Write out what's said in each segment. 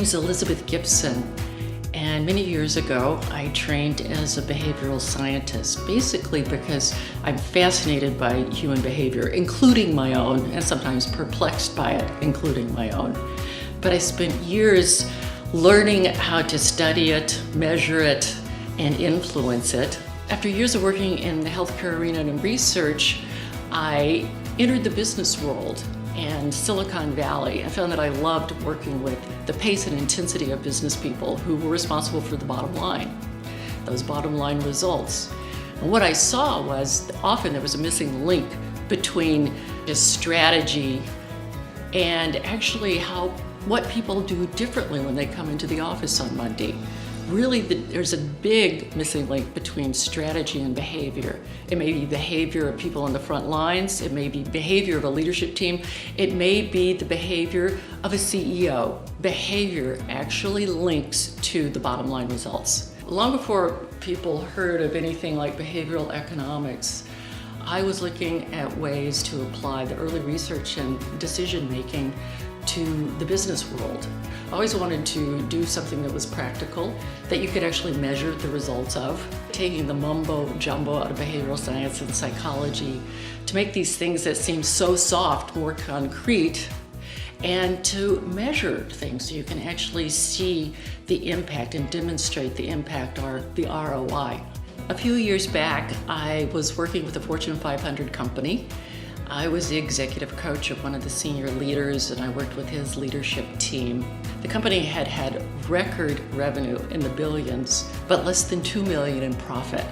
name's Elizabeth Gibson, and many years ago I trained as a behavioral scientist, basically because I'm fascinated by human behavior, including my own, and sometimes perplexed by it, including my own. But I spent years learning how to study it, measure it, and influence it. After years of working in the healthcare arena and in research, I entered the business world and Silicon Valley. I found that I loved working with the pace and intensity of business people who were responsible for the bottom line, those bottom line results. And what I saw was often there was a missing link between just strategy and actually what people do differently when they come into the office on Monday. Really, there's a big missing link between strategy and behavior. It may be behavior of people on the front lines, it may be behavior of a leadership team, it may be the behavior of a CEO. Behavior actually links to the bottom line results. Long before people heard of anything like behavioral economics, I was looking at ways to apply the early research and decision making to the business world. I always wanted to do something that was practical, that you could actually measure the results of, taking the mumbo jumbo out of behavioral science and psychology to make these things that seem so soft more concrete, and to measure things so you can actually see the impact and demonstrate the impact or the ROI. A few years back, I was working with a Fortune 500 company. I was the executive coach of one of the senior leaders, and I worked with his leadership team. The company had record revenue in the billions, but less than $2 million in profit.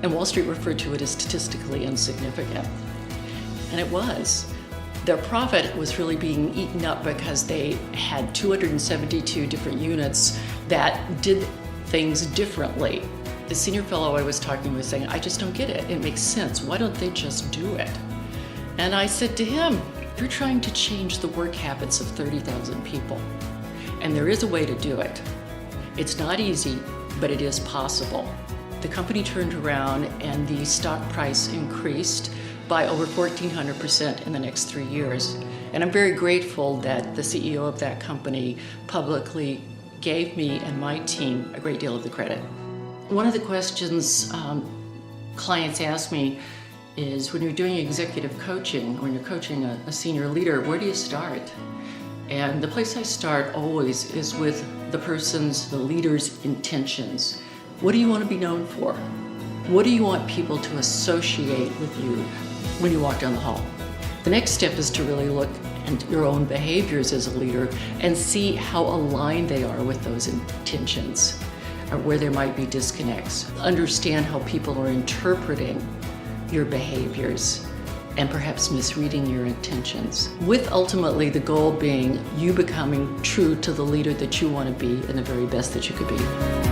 And Wall Street referred to it as statistically insignificant. And it was. Their profit was really being eaten up because they had 272 different units that did things differently. The senior fellow I was talking with saying, I just don't get it. It makes sense. Why don't they just do it? And I said to him, you're trying to change the work habits of 30,000 people. And there is a way to do it. It's not easy, but it is possible. The company turned around and the stock price increased by over 1,400% in the next 3 years. And I'm very grateful that the CEO of that company publicly gave me and my team a great deal of the credit. One of the questions clients ask me is, when you're doing executive coaching, when you're coaching a senior leader, where do you start? And the place I start always is with the leader's intentions. What do you want to be known for? What do you want people to associate with you when you walk down the hall? The next step is to really look at your own behaviors as a leader and see how aligned they are with those intentions, or where there might be disconnects. Understand how people are interpreting your behaviors and perhaps misreading your intentions, with ultimately the goal being you becoming true to the leader that you want to be and the very best that you could be.